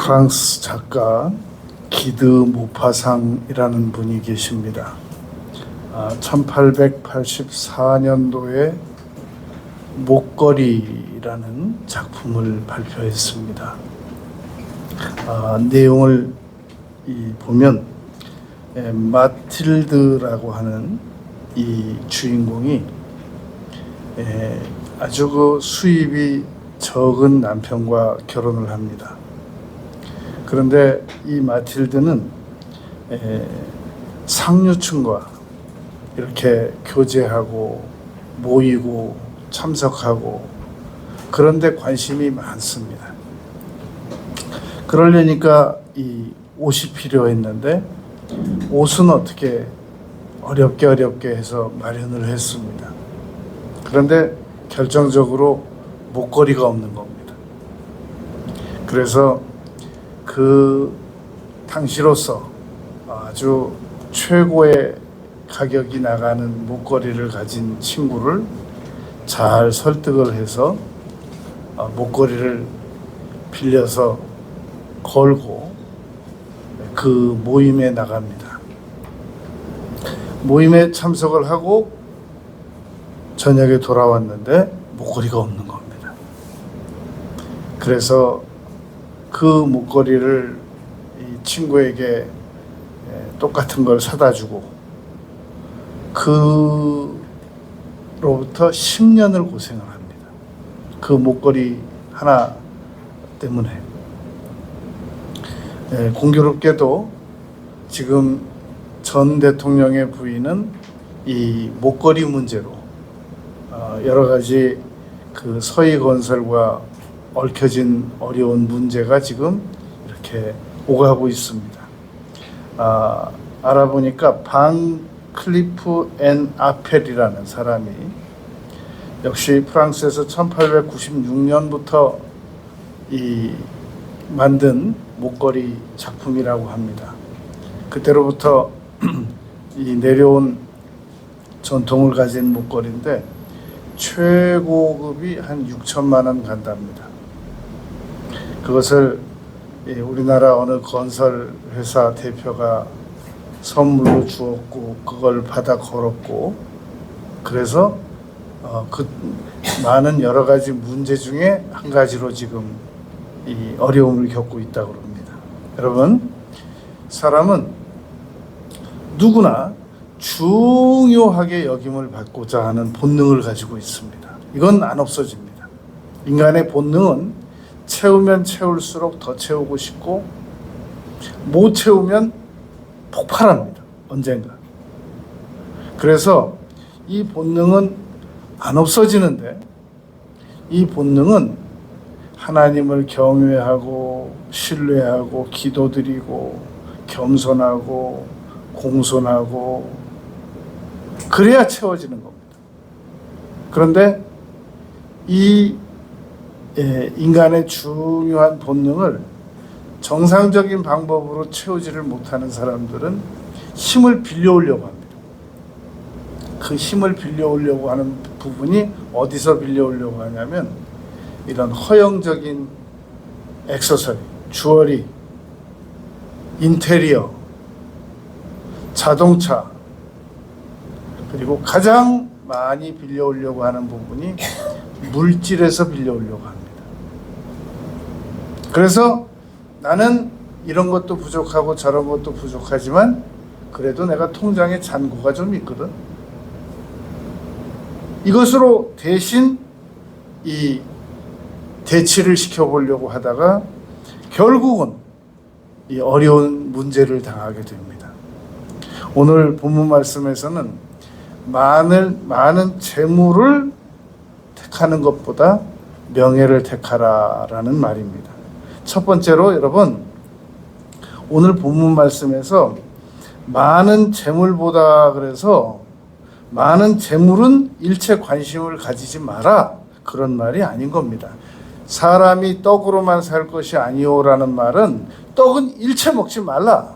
프랑스 작가 기드 모파상이라는 분이 계십니다. 1884년도에 목걸이라는 작품을 발표했습니다. 내용을 보면 마틸드라고 하는 이 주인공이 아주 수입이 적은 남편과 결혼을 합니다. 그런데 이 마틸드는 상류층과 이렇게 교제하고 모이고 참석하고 그런 데 관심이 많습니다. 그러려니까 이 옷이 필요했는데 옷은 어떻게 어렵게 해서 마련을 했습니다. 그런데 결정적으로 목걸이가 없는 겁니다. 그래서 그 당시로서 아주 최고의 가격이 나가는 목걸이를 가진 친구를 잘 설득을 해서 목걸이를 빌려서 걸고 그 모임에 나갑니다. 모임에 참석을 하고 저녁에 돌아왔는데 목걸이가 없는 겁니다. 그래서 그 목걸이를 이 친구에게 똑같은 걸 사다 주고 그로부터 10년을 고생을 합니다. 그 목걸이 하나 때문에. 공교롭게도 지금 전 대통령의 부인은 이 목걸이 문제로 여러 가지 그 서희건설과 얽혀진 어려운 문제가 지금 이렇게 오가고 있습니다. 알아보니까 방 클리프 앤 아펠이라는 사람이 역시 프랑스에서 1896년부터 만든 목걸이 작품이라고 합니다. 그때로부터 내려온 전통을 가진 목걸이인데 최고급이 한 6천만 원 간답니다. 그것을 우리나라 어느 건설 회사 대표가 선물로 주었고 그걸 받아 걸었고 그래서 그 많은 여러 가지 문제 중에 한 가지로 지금 이 어려움을 겪고 있다고 합니다. 여러분, 사람은 누구나 중요하게 여김을 받고자 하는 본능을 가지고 있습니다. 이건 안 없어집니다. 인간의 본능은 채우면 채울수록 더 채우고 싶고 못 채우면 폭발합니다. 언젠가. 그래서 이 본능은 안 없어지는데 이 본능은 하나님을 경외하고 신뢰하고 기도드리고 겸손하고 공손하고 그래야 채워지는 겁니다. 그런데 이 인간의 중요한 본능을 정상적인 방법으로 채우지를 못하는 사람들은 힘을 빌려오려고 합니다. 그 힘을 빌려오려고 하는 부분이 어디서 빌려오려고 하냐면 이런 허영적인 액세서리, 주얼리, 인테리어, 자동차, 그리고 가장 많이 빌려오려고 하는 부분이 물질에서 빌려오려고 합니다. 그래서 나는 이런 것도 부족하고 저런 것도 부족하지만 그래도 내가 통장에 잔고가 좀 있거든. 이것으로 대신 이 대치를 시켜보려고 하다가 결국은 이 어려운 문제를 당하게 됩니다. 오늘 본문 말씀에서는 많은 재물을 택하는 것보다 명예를 택하라라는 말입니다. 첫 번째로 여러분, 오늘 본문 말씀에서 많은 재물보다 그래서 많은 재물은 일체 관심을 가지지 마라 그런 말이 아닌 겁니다. 사람이 떡으로만 살 것이 아니오라는 말은 떡은 일체 먹지 말라.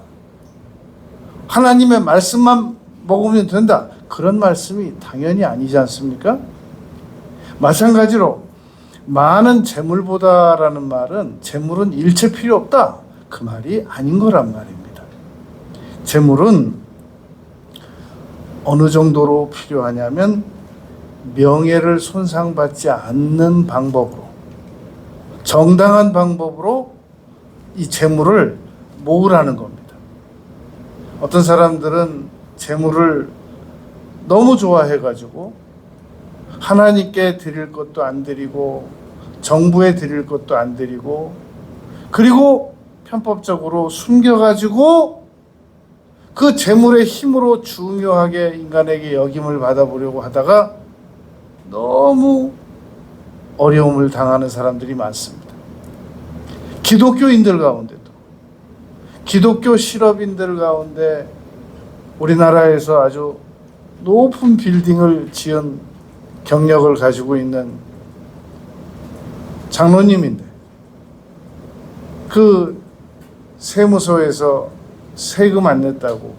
하나님의 말씀만 먹으면 된다. 그런 말씀이 당연히 아니지 않습니까? 마찬가지로 많은 재물보다라는 말은 재물은 일체 필요 없다, 그 말이 아닌 거란 말입니다. 재물은 어느 정도로 필요하냐면 명예를 손상받지 않는 방법으로, 정당한 방법으로 이 재물을 모으라는 겁니다. 어떤 사람들은 재물을 너무 좋아해가지고 하나님께 드릴 것도 안 드리고 정부에 드릴 것도 안 드리고, 그리고 편법적으로 숨겨가지고 그 재물의 힘으로 중요하게 인간에게 역임을 받아보려고 하다가 너무 어려움을 당하는 사람들이 많습니다. 기독교인들 가운데도, 기독교 실업인들 가운데 우리나라에서 아주 높은 빌딩을 지은 경력을 가지고 있는 장로님인데, 그 세무서에서 세금 안 냈다고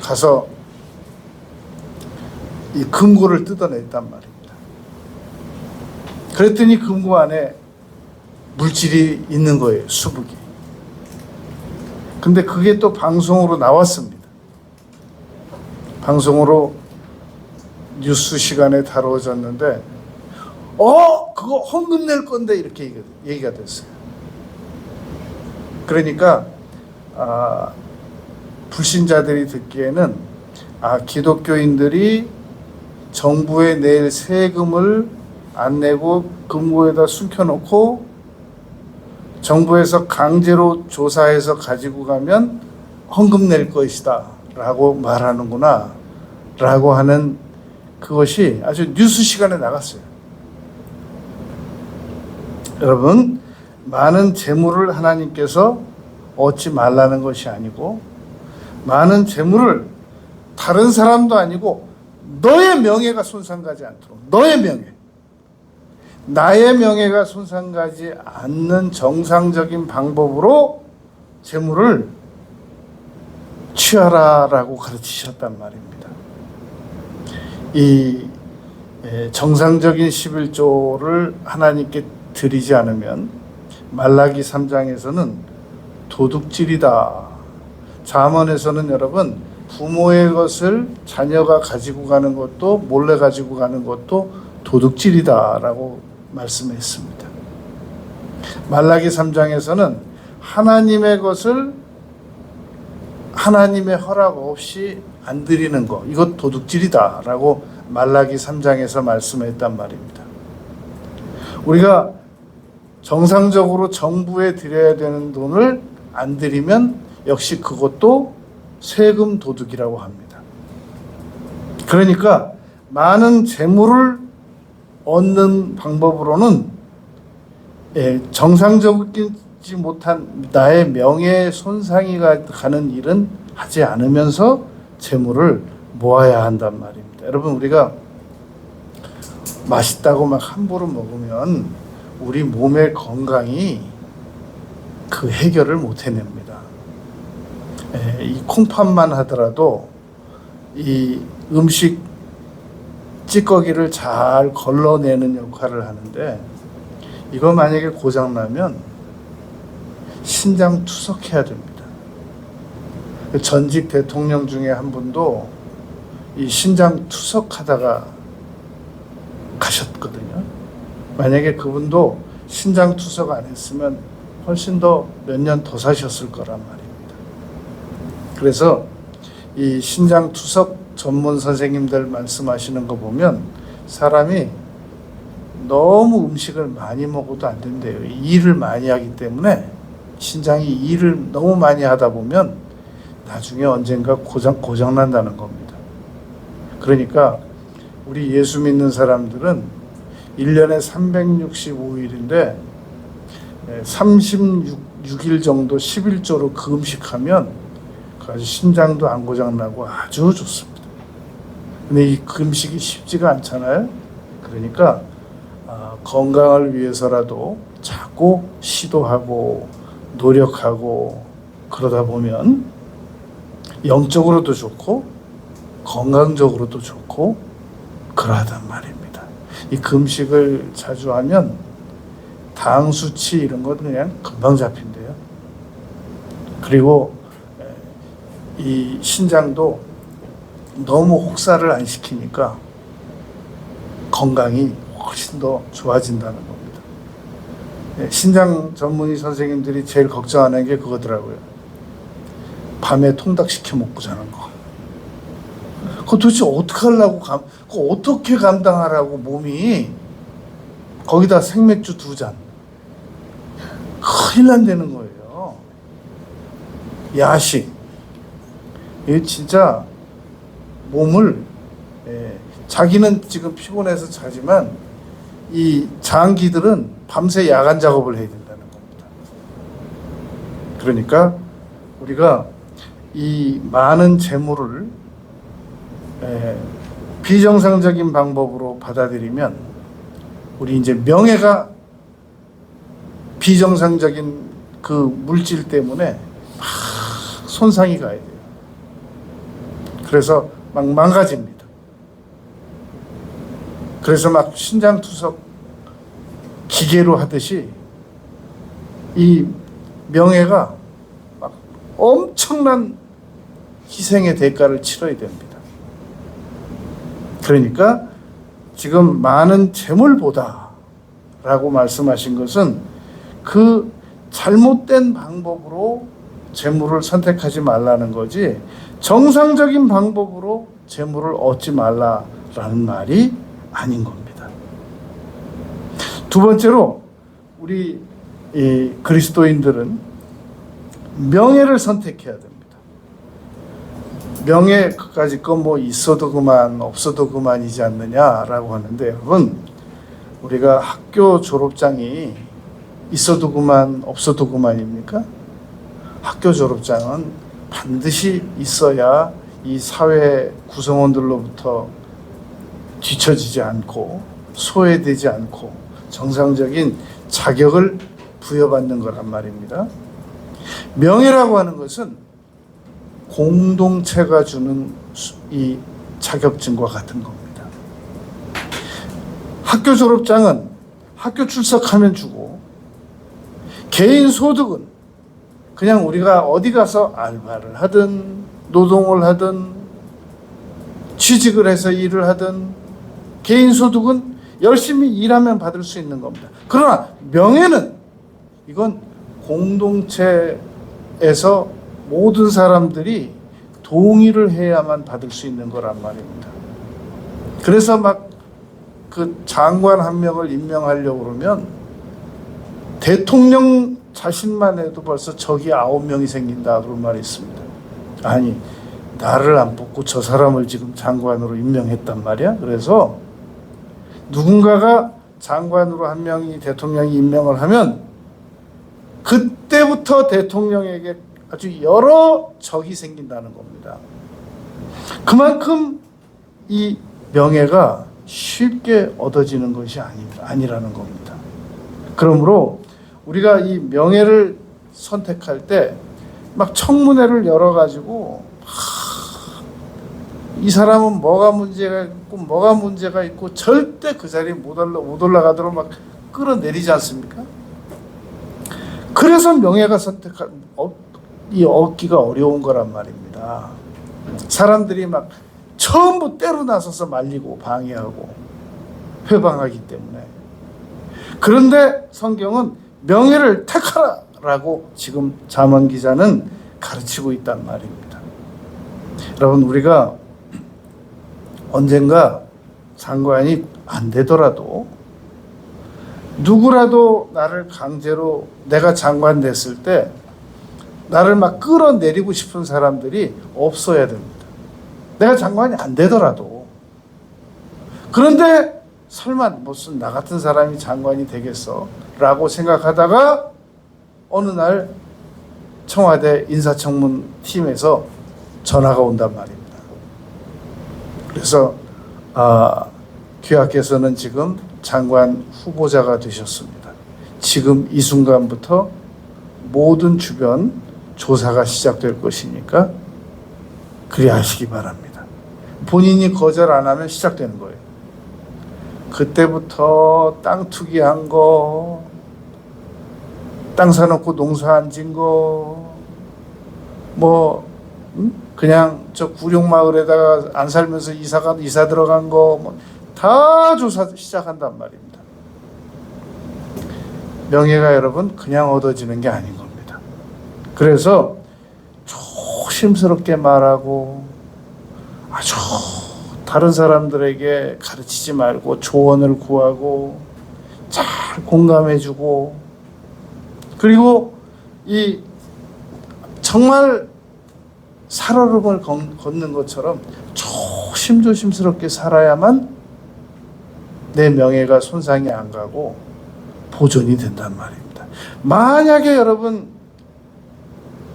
가서 이 금고를 뜯어냈단 말입니다. 그랬더니 금고 안에 물질이 있는 거예요, 수북이. 근데 그게 또 방송으로 나왔습니다. 방송으로 뉴스 시간에 다뤄졌는데, 그거 헌금 낼 건데, 이렇게 얘기가 됐어요. 그러니까 불신자들이 듣기에는 기독교인들이 정부에 낼 세금을 안 내고 금고에다 숨겨놓고 정부에서 강제로 조사해서 가지고 가면 헌금 낼 것이다 라고 말하는구나 라고 하는 그것이 아주 뉴스 시간에 나갔어요. 여러분, 많은 재물을 하나님께서 얻지 말라는 것이 아니고, 많은 재물을 다른 사람도 아니고 너의 명예가 손상가지 않도록, 너의 명예, 나의 명예가 손상가지 않는 정상적인 방법으로 재물을 취하라라고 가르치셨단 말입니다. 이 정상적인 11조를 하나님께 드리지 않으면 말라기 3장에서는 도둑질이다. 잠언에서는 여러분, 부모의 것을 자녀가 가지고 가는 것도, 몰래 가지고 가는 것도 도둑질이다 라고 말씀했습니다. 말라기 3장에서는 하나님의 것을 하나님의 허락 없이 안 드리는 것, 이것 도둑질이다 라고 말라기 3장에서 말씀했단 말입니다. 우리가 정상적으로 정부에 드려야 되는 돈을 안 드리면 역시 그것도 세금 도둑이라고 합니다. 그러니까 많은 재물을 얻는 방법으로는 정상적이지 못한 나의 명예 손상이 가는 일은 하지 않으면서 재물을 모아야 한단 말입니다. 여러분, 우리가 맛있다고 막 함부로 먹으면 우리 몸의 건강이 그 해결을 못 해냅니다. 이 콩팥만 하더라도 이 음식 찌꺼기를 잘 걸러내는 역할을 하는데, 이거 만약에 고장나면 신장 투석해야 됩니다. 전직 대통령 중에 한 분도 이 신장 투석하다가 가셨거든요. 만약에 그분도 신장 투석 안 했으면 훨씬 더 몇 년 더 사셨을 거란 말입니다. 그래서 이 신장 투석 전문 선생님들 말씀하시는 거 보면 사람이 너무 음식을 많이 먹어도 안 된대요. 일을 많이 하기 때문에 신장이 일을 너무 많이 하다 보면 나중에 언젠가 고장 난다는 겁니다. 그러니까 우리 예수 믿는 사람들은 1년에 365일인데 36일 정도 11조로 금식하면 아주 신장도 안 고장나고 아주 좋습니다. 근데 이 금식이 쉽지가 않잖아요. 그러니까 건강을 위해서라도 자꾸 시도하고 노력하고 그러다 보면 영적으로도 좋고 건강적으로도 좋고 그러하단 말입니다. 이 금식을 자주 하면 당 수치 이런 건 그냥 금방 잡힌대요. 그리고 이 신장도 너무 혹사를 안 시키니까 건강이 훨씬 더 좋아진다는 겁니다. 신장 전문의 선생님들이 제일 걱정하는 게 그거더라고요. 밤에 통닭시켜 먹고 자는 거. 그거 도대체 어떻게 하려고, 그거 어떻게 감당하라고 몸이. 거기다 생맥주 2잔. 큰일 난다는 거예요. 야식. 이게 진짜 몸을, 자기는 지금 피곤해서 자지만 이 장기들은 밤새 야간 작업을 해야 된다는 겁니다. 그러니까 우리가 이 많은 재물을 비정상적인 방법으로 받아들이면 우리 이제 명예가 비정상적인 그 물질 때문에 막 손상이 가야 돼요. 그래서 막 망가집니다. 그래서 막 신장투석 기계로 하듯이 이 명예가 막 엄청난 희생의 대가를 치러야 됩니다. 그러니까 지금 많은 재물보다 라고 말씀하신 것은 그 잘못된 방법으로 재물을 선택하지 말라는 거지 정상적인 방법으로 재물을 얻지 말라라는 말이 아닌 겁니다. 두 번째로 우리 이 그리스도인들은 명예를 선택해야 됩니다. 명예 그까짓 건 뭐 있어도 그만 없어도 그만이지 않느냐라고 하는데 여러분 우리가 학교 졸업장이 있어도 그만 없어도 그만입니까? 학교 졸업장은 반드시 있어야 이 사회 구성원들로부터 뒤처지지 않고 소외되지 않고 정상적인 자격을 부여받는 거란 말입니다. 명예라고 하는 것은 공동체가 주는 이 자격증과 같은 겁니다. 학교 졸업장은 학교 출석하면 주고 개인 소득은 그냥 우리가 어디 가서 알바를 하든 노동을 하든 취직을 해서 일을 하든 개인 소득은 열심히 일하면 받을 수 있는 겁니다. 그러나 명예는 이건 공동체에서 모든 사람들이 동의를 해야만 받을 수 있는 거란 말입니다. 그래서 막 그 장관 한 명을 임명하려고 그러면 대통령 자신만 해도 벌써 적이 9명이 생긴다 그런 말이 있습니다. 아니 나를 안 뽑고 저 사람을 지금 장관으로 임명했단 말이야. 그래서 누군가가 장관으로 한 명이 대통령이 임명을 하면 그때부터 대통령에게 아주 여러 적이 생긴다는 겁니다. 그만큼 이 명예가 쉽게 얻어지는 것이 아니라는 겁니다. 그러므로 우리가 이 명예를 선택할 때 막 청문회를 열어가지고 이 사람은 뭐가 문제가 있고 절대 그 자리에 못 올라가도록 막 끌어내리지 않습니까? 그래서 명예가 얻기가 어려운 거란 말입니다. 사람들이 막 전부 때로 나서서 말리고 방해하고 회방하기 때문에. 그런데 성경은 명예를 택하라라고 지금 잠언 기자는 가르치고 있단 말입니다. 여러분 우리가 언젠가 장관이 안 되더라도 누구라도 나를 강제로 내가 장관 됐을 때 나를 막 끌어내리고 싶은 사람들이 없어야 됩니다. 내가 장관이 안 되더라도. 그런데 설마 무슨 나 같은 사람이 장관이 되겠어? 라고 생각하다가 어느 날 청와대 인사청문 팀에서 전화가 온단 말입니다. 그래서 귀하께서는 지금 장관 후보자가 되셨습니다. 지금 이 순간부터 모든 주변 조사가 시작될 것이니까 그리 하시기 바랍니다. 본인이 거절 안 하면 시작되는 거예요. 그때부터 땅 투기한 거, 땅 사놓고 농사 안 진 거, 그냥 저 구룡마을에다가 안 살면서 이사 들어간 거, 다 조사 시작한단 말입니다. 명예가 여러분 그냥 얻어지는 게 아닌 겁니다. 그래서 조심스럽게 말하고 아주 다른 사람들에게 가르치지 말고 조언을 구하고 잘 공감해주고, 그리고 이 정말 살얼음을 걷는 것처럼 조심스럽게 살아야만 내 명예가 손상이 안 가고 보존이 된단 말입니다. 만약에 여러분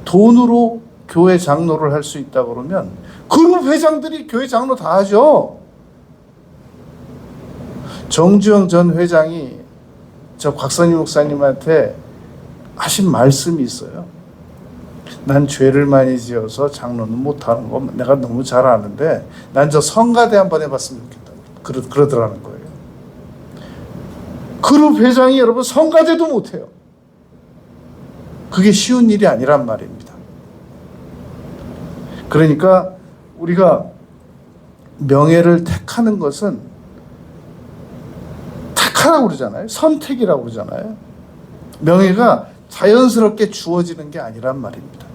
돈으로 교회 장로를 할 수 있다 그러면 그룹 회장들이 교회 장로 다 하죠. 정주영 전 회장이 저 곽선희 목사님한테 하신 말씀이 있어요. 난 죄를 많이 지어서 장로는 못하는 거 내가 너무 잘 아는데 난 저 성가대 한번 해봤으면 좋겠다. 그러더라는 거예요. 그룹 회장이 여러분 성가대도 못해요. 그게 쉬운 일이 아니란 말입니다. 그러니까 우리가 명예를 택하는 것은 택하라고 그러잖아요. 선택이라고 그러잖아요. 명예가 자연스럽게 주어지는 게 아니란 말입니다.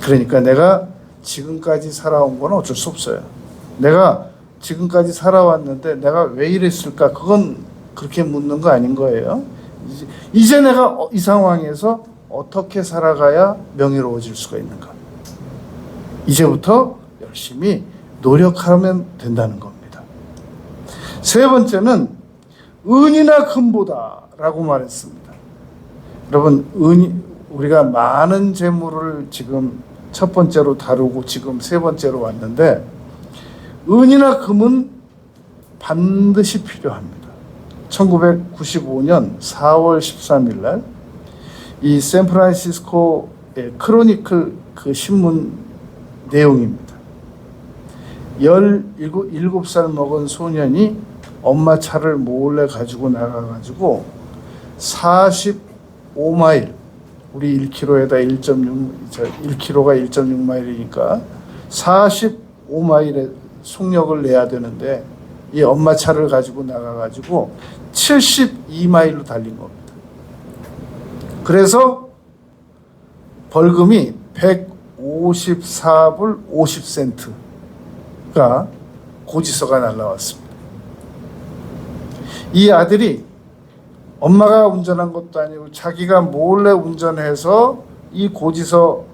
그러니까 내가 지금까지 살아온 건 어쩔 수 없어요. 내가 지금까지 살아왔는데 내가 왜 이랬을까? 그건 그렇게 묻는 거 아닌 거예요. 이제 내가 이 상황에서 어떻게 살아가야 명예로워질 수가 있는가? 이제부터 열심히 노력하면 된다는 겁니다. 세 번째는 은이나 금보다 라고 말했습니다. 여러분, 우리가 많은 재물을 지금 첫 번째로 다루고 지금 세 번째로 왔는데, 은이나 금은 반드시 필요합니다. 1995년 4월 13일 날 이 샌프란시스코의 크로니클 그 신문 내용입니다. 17살 먹은 소년이 엄마 차를 몰래 가지고 나가가지고 45마일, 우리 1km에다 1km가 1.6마일이니까 45마일의 속력을 내야 되는데 이 엄마 차를 가지고 나가가지고 72마일로 달린 겁니다. 그래서 벌금이 154불 50센트가 고지서가 날라왔습니다. 이 아들이 엄마가 운전한 것도 아니고 자기가 몰래 운전해서 이 고지서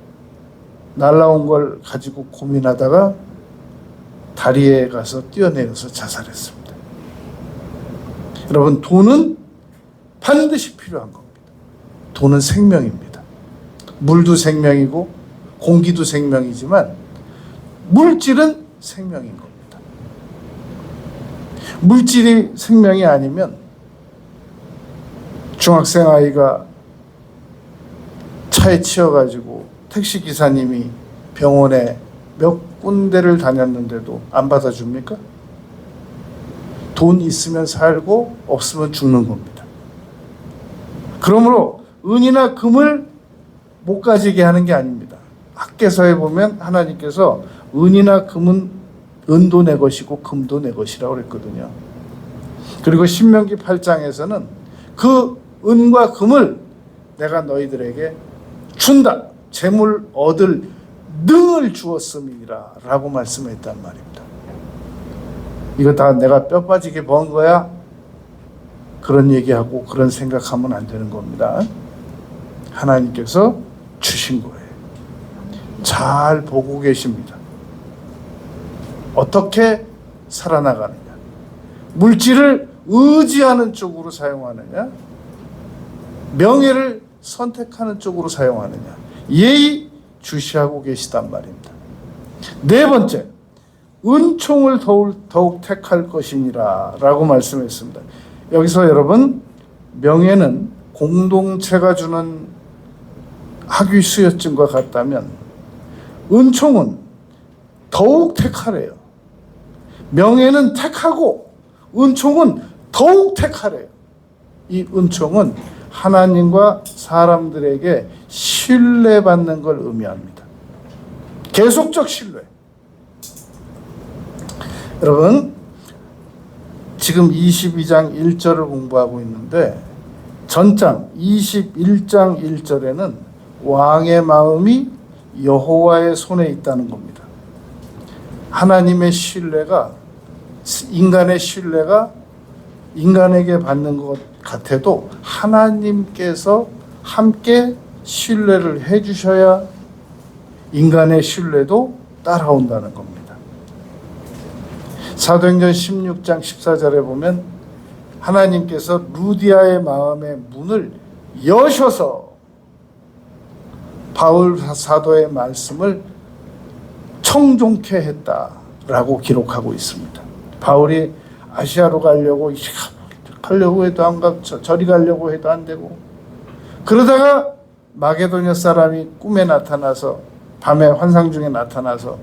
날라온 걸 가지고 고민하다가 다리에 가서 뛰어내려서 자살했습니다. 여러분, 돈은 반드시 필요한 겁니다. 돈은 생명입니다. 물도 생명이고 공기도 생명이지만 물질은 생명인 겁니다. 물질이 생명이 아니면 중학생 아이가 차에 치여가지고 택시기사님이 병원에 몇 군데를 다녔는데도 안 받아줍니까? 돈 있으면 살고 없으면 죽는 겁니다. 그러므로 은이나 금을 못 가지게 하는 게 아닙니다. 학개서에 보면 하나님께서 은이나 금은 은도 내 것이고 금도 내 것이라고 그랬거든요. 그리고 신명기 8장에서는 그 은과 금을 내가 너희들에게 준다. 재물 얻을 능을 주었음이라 라고 말씀했단 말입니다. 이거 다 내가 뼈 빠지게 번 거야? 그런 얘기하고 그런 생각하면 안 되는 겁니다. 하나님께서 주신 거예요. 잘 보고 계십니다. 어떻게 살아나가느냐? 물질을 의지하는 쪽으로 사용하느냐? 명예를 선택하는 쪽으로 사용하느냐? 예의 주시하고 계시단 말입니다. 네 번째, 은총을 더욱 택할 것이니라 라고 말씀했습니다. 여기서 여러분, 명예는 공동체가 주는 학위 수여증과 같다면 은총은 더욱 택하래요. 명예는 택하고 은총은 더욱 택하래요. 이 은총은 하나님과 사람들에게 신뢰받는 걸 의미합니다. 계속적 신뢰. 여러분, 지금 22장 1절을 공부하고 있는데 전장 21장 1절에는 왕의 마음이 여호와의 손에 있다는 겁니다. 하나님의 신뢰가, 인간의 신뢰가 인간에게 받는 것 같아도 하나님께서 함께 신뢰를 해주셔야 인간의 신뢰도 따라온다는 겁니다. 사도행전 16장 14절에 보면 하나님께서 루디아의 마음의 문을 여셔서 바울 사도의 말씀을 청종케 했다라고 기록하고 있습니다. 바울이 아시아로 가려고 해도 안 가고 저리 가려고 해도 안 되고, 그러다가 마게도냐 사람이 꿈에 나타나서, 밤에 환상 중에 나타나서,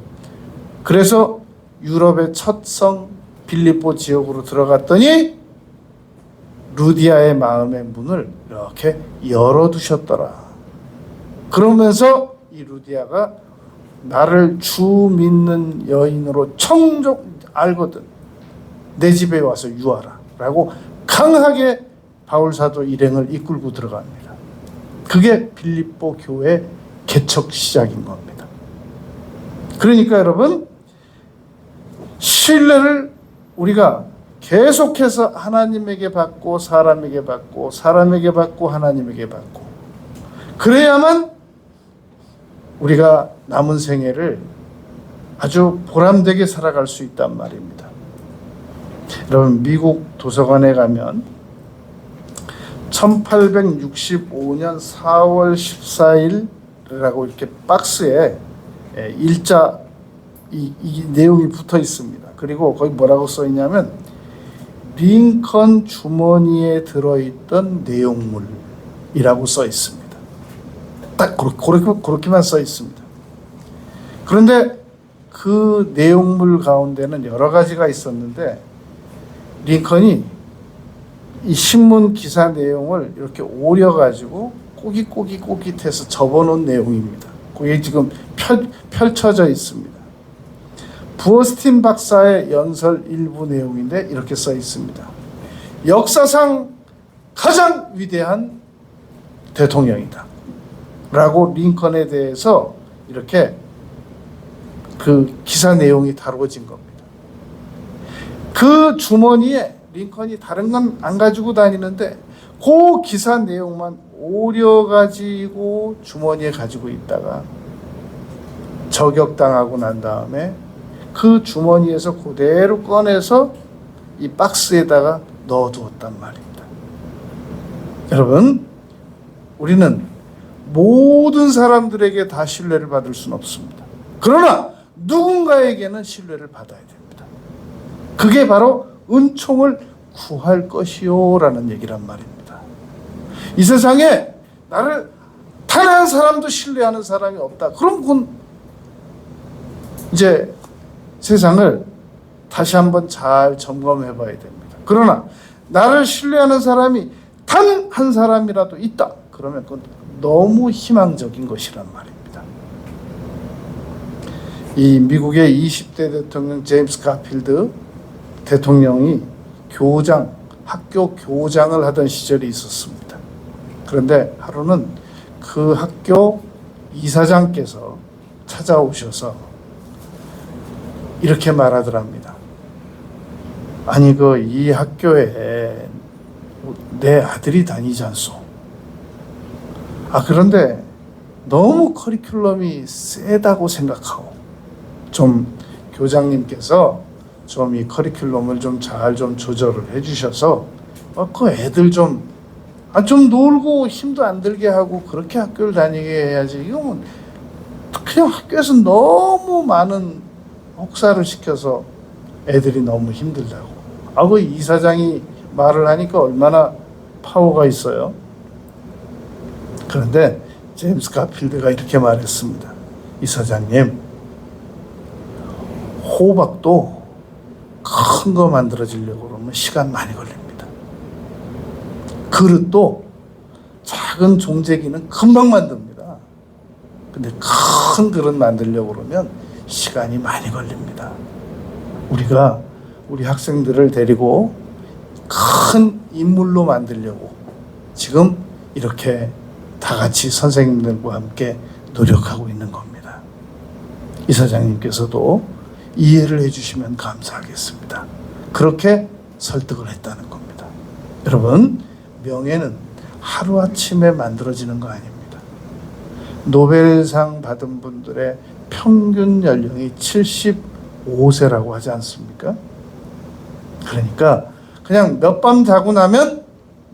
그래서 유럽의 첫 성 빌립보 지역으로 들어갔더니 루디아의 마음의 문을 이렇게 열어두셨더라. 그러면서 이 루디아가 나를 주 믿는 여인으로 알거든 내 집에 와서 유하라 라고 강하게 바울 사도 일행을 이끌고 들어갑니다. 그게 빌립보 교회 개척 시작인 겁니다. 그러니까 여러분, 신뢰를 우리가 계속해서 하나님에게 받고 사람에게 받고 사람에게 받고 하나님에게 받고, 그래야만 우리가 남은 생애를 아주 보람되게 살아갈 수 있단 말입니다. 여러분, 미국 도서관에 가면 1865년 4월 14일이라고 이렇게 박스에 일자 이 내용이 붙어 있습니다. 그리고 거기 뭐라고 써 있냐면 링컨 주머니에 들어있던 내용물이라고 써 있습니다. 딱 그렇게만 써 있습니다. 그런데 그 내용물 가운데는 여러 가지가 있었는데 링컨이 이 신문 기사 내용을 이렇게 오려가지고 꼬깃꼬깃해서 접어놓은 내용입니다. 그게 지금 펼쳐져 있습니다. 부어스틴 박사의 연설 일부 내용인데 이렇게 써 있습니다. 역사상 가장 위대한 대통령이다 라고 링컨에 대해서 이렇게 그 기사 내용이 다루어진 겁니다. 그 주머니에 링컨이 다른 건 안 가지고 다니는데 그 기사 내용만 오려가지고 주머니에 가지고 있다가 저격당하고 난 다음에 그 주머니에서 그대로 꺼내서 이 박스에다가 넣어두었단 말입니다. 여러분, 우리는 모든 사람들에게 다 신뢰를 받을 수는 없습니다. 그러나 누군가에게는 신뢰를 받아야 됩니다. 그게 바로 은총을 구할 것이요 라는 얘기란 말입니다. 이 세상에 나를 단 한 사람도 신뢰하는 사람이 없다. 그럼 그건 이제 세상을 다시 한번 잘 점검해 봐야 됩니다. 그러나 나를 신뢰하는 사람이 단 한 사람이라도 있다. 그러면 그건 너무 희망적인 것이란 말입니다. 이 미국의 20대 대통령 제임스 가필드 대통령이 학교 교장을 하던 시절이 있었습니다. 그런데 하루는 그 학교 이사장께서 찾아오셔서 이렇게 말하더랍니다. 아니 이 학교에 내 아들이 다니지 않소. 그런데 너무 커리큘럼이 세다고 생각하고 좀 교장님께서 좀 이 커리큘럼을 좀 잘 좀 조절을 해주셔서 그 애들 좀 놀고 힘도 안 들게 하고 그렇게 학교를 다니게 해야지. 이건 그냥 학교에서 너무 많은 혹사를 시켜서 애들이 너무 힘들다고. 그 이사장이 말을 하니까 얼마나 파워가 있어요. 그런데 제임스 가필드가 이렇게 말했습니다. 이사장님, 호박도 큰 거 만들어지려고 그러면 시간 많이 걸립니다. 그릇도 작은 종재기는 금방 만듭니다. 근데 큰 그릇 만들려고 그러면 시간이 많이 걸립니다. 우리가 우리 학생들을 데리고 큰 인물로 만들려고 지금 이렇게 다 같이 선생님들과 함께 노력하고 있는 겁니다. 이사장님께서도 이해를 해주시면 감사하겠습니다. 그렇게 설득을 했다는 겁니다. 여러분, 명예는 하루아침에 만들어지는 거 아닙니다. 노벨상 받은 분들의 평균 연령이 75세라고 하지 않습니까? 그러니까 그냥 몇 밤 자고 나면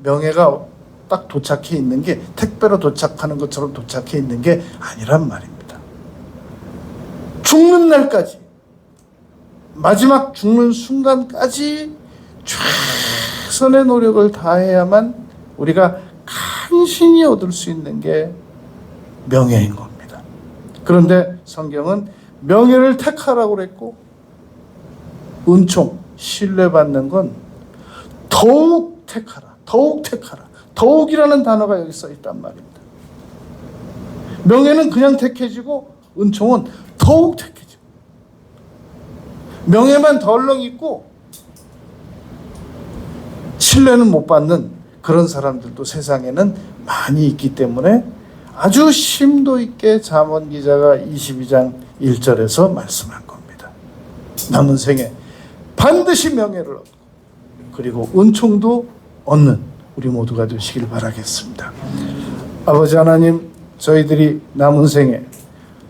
명예가 딱 도착해 있는 게, 택배로 도착하는 것처럼 도착해 있는 게 아니란 말입니다. 죽는 날까지, 마지막 죽는 순간까지 최선의 노력을 다해야만 우리가 간신히 얻을 수 있는 게 명예인 겁니다. 그런데 성경은 명예를 택하라고 그랬고, 은총, 신뢰받는 건 더욱 택하라, 더욱 택하라, 더욱이라는 단어가 여기 써 있단 말입니다. 명예는 그냥 택해지고 은총은 더욱 택해지고, 명예만 덜렁 있고 신뢰는 못 받는 그런 사람들도 세상에는 많이 있기 때문에 아주 심도 있게 잠언 기자가 22장 1절에서 말씀한 겁니다. 남은 생에 반드시 명예를 얻고 그리고 은총도 얻는 우리 모두가 되시길 바라겠습니다. 아버지 하나님, 저희들이 남은 생에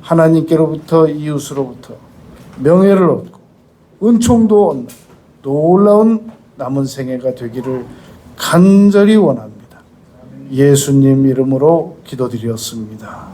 하나님께로부터 이웃으로부터 명예를 얻고 은총도 얻는 놀라운 남은 생애가 되기를 간절히 원합니다. 예수님 이름으로 기도드렸습니다.